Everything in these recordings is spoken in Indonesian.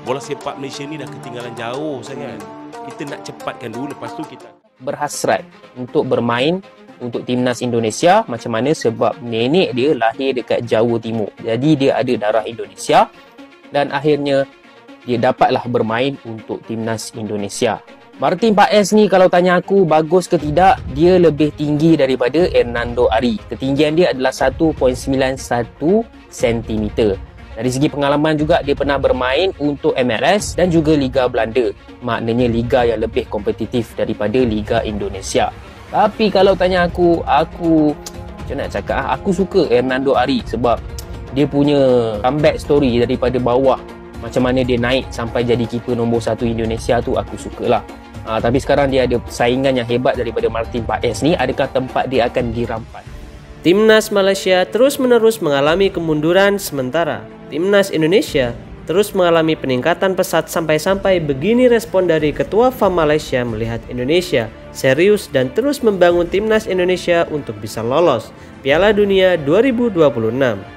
bola sepak Malaysia ni dah ketinggalan jauh sangat. Kita nak cepatkan dulu, lepas tu kita berhasrat untuk bermain untuk timnas Indonesia. Macam mana? Sebab nenek dia lahir dekat Jawa Timur, jadi dia ada darah Indonesia dan akhirnya dia dapatlah bermain untuk timnas Indonesia. Martin Paes ni kalau tanya aku bagus ke tidak, dia lebih tinggi daripada Hernando Ari. Ketinggian dia adalah 1.91 cm. Dari segi pengalaman juga, dia pernah bermain untuk MLS dan juga Liga Belanda. Maknanya liga yang lebih kompetitif daripada Liga Indonesia. Tapi kalau tanya aku macam nak cakap, aku suka Hernando Ari sebab dia punya comeback story daripada bawah. Macam mana dia naik sampai jadi keeper nombor 1 Indonesia tu aku sukalah. Tapi sekarang dia ada saingan yang hebat daripada Martin Paes ni. Adakah tempat dia akan dirampas? Timnas Malaysia terus-menerus mengalami kemunduran sementara Timnas Indonesia terus mengalami peningkatan pesat sampai-sampai begini respon dari Ketua FAM Malaysia melihat Indonesia serius dan terus membangun Timnas Indonesia untuk bisa lolos Piala Dunia 2026.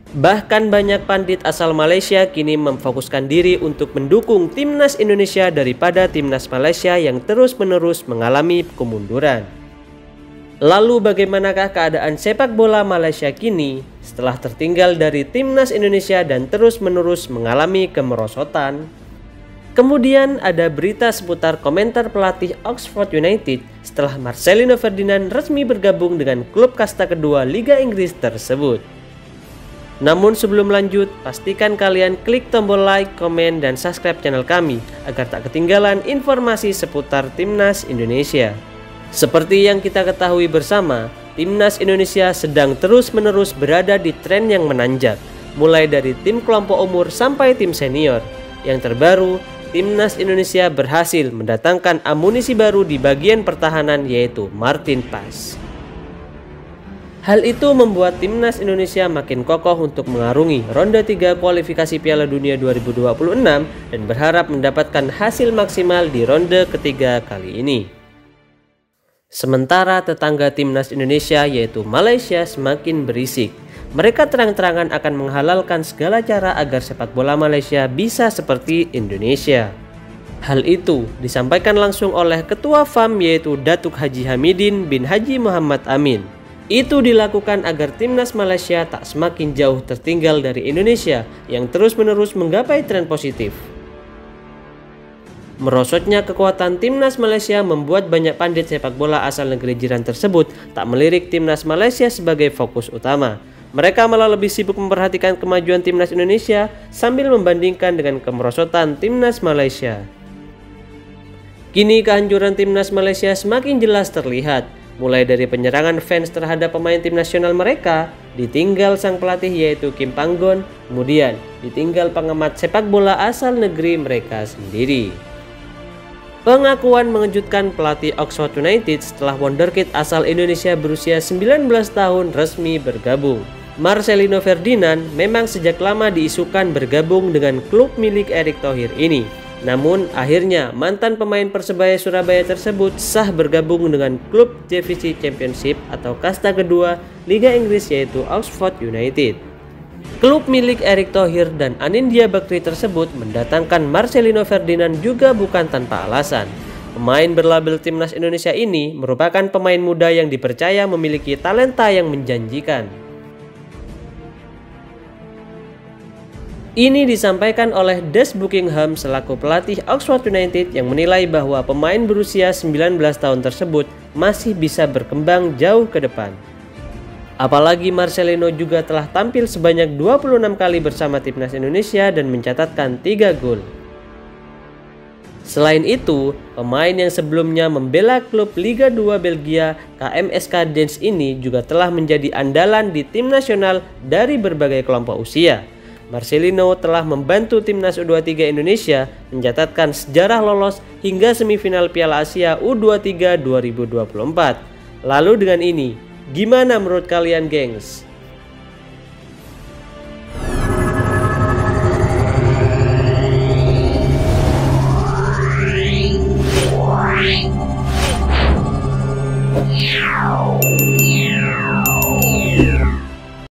Bahkan banyak pandit asal Malaysia kini memfokuskan diri untuk mendukung Timnas Indonesia daripada Timnas Malaysia yang terus-menerus mengalami kemunduran. Lalu bagaimanakah keadaan sepak bola Malaysia kini setelah tertinggal dari Timnas Indonesia dan terus-menerus mengalami kemerosotan? Kemudian ada berita seputar komentar pelatih Oxford United setelah Marcelino Ferdinand resmi bergabung dengan klub kasta kedua Liga Inggris tersebut. Namun sebelum lanjut, pastikan kalian klik tombol like, komen, dan subscribe channel kami agar tak ketinggalan informasi seputar Timnas Indonesia. Seperti yang kita ketahui bersama, Timnas Indonesia sedang terus-menerus berada di tren yang menanjak, mulai dari tim kelompok umur sampai tim senior. Yang terbaru, Timnas Indonesia berhasil mendatangkan amunisi baru di bagian pertahanan, yaitu Martin Paes. Hal itu membuat Timnas Indonesia makin kokoh untuk mengarungi ronde 3 kualifikasi Piala Dunia 2026 dan berharap mendapatkan hasil maksimal di ronde ketiga kali ini. Sementara tetangga Timnas Indonesia yaitu Malaysia semakin berisik. Mereka terang-terangan akan menghalalkan segala cara agar sepak bola Malaysia bisa seperti Indonesia. Hal itu disampaikan langsung oleh Ketua FAM yaitu Datuk Haji Hamidin bin Haji Muhammad Amin. Itu dilakukan agar Timnas Malaysia tak semakin jauh tertinggal dari Indonesia yang terus-menerus menggapai tren positif. Merosotnya kekuatan Timnas Malaysia membuat banyak pandit sepak bola asal negeri jiran tersebut tak melirik Timnas Malaysia sebagai fokus utama. Mereka malah lebih sibuk memperhatikan kemajuan Timnas Indonesia sambil membandingkan dengan kemerosotan Timnas Malaysia. Kini kehancuran Timnas Malaysia semakin jelas terlihat. Mulai dari penyerangan fans terhadap pemain tim nasional mereka, ditinggal sang pelatih yaitu Kim Panggon, kemudian ditinggal pengamat sepak bola asal negeri mereka sendiri. Pengakuan mengejutkan pelatih Oxford United setelah wonderkid asal Indonesia berusia 19 tahun resmi bergabung. Marcelino Ferdinand memang sejak lama diisukan bergabung dengan klub milik Erick Thohir ini. Namun akhirnya mantan pemain Persebaya Surabaya tersebut sah bergabung dengan klub divisi Championship atau kasta kedua Liga Inggris yaitu Oxford United. Klub milik Erick Thohir dan Anindya Bakri tersebut mendatangkan Marcelino Ferdinand juga bukan tanpa alasan. Pemain berlabel Timnas Indonesia ini merupakan pemain muda yang dipercaya memiliki talenta yang menjanjikan. Ini disampaikan oleh Des Buckingham selaku pelatih Oxford United yang menilai bahwa pemain berusia 19 tahun tersebut masih bisa berkembang jauh ke depan. Apalagi Marcelino juga telah tampil sebanyak 26 kali bersama Timnas Indonesia dan mencatatkan 3 gol. Selain itu, pemain yang sebelumnya membela klub Liga 2 Belgia KMSK Dens ini juga telah menjadi andalan di tim nasional dari berbagai kelompok usia. Marcelino telah membantu Timnas U23 Indonesia mencatatkan sejarah lolos hingga semifinal Piala Asia U23 2024. Lalu dengan ini, gimana menurut kalian, gengs?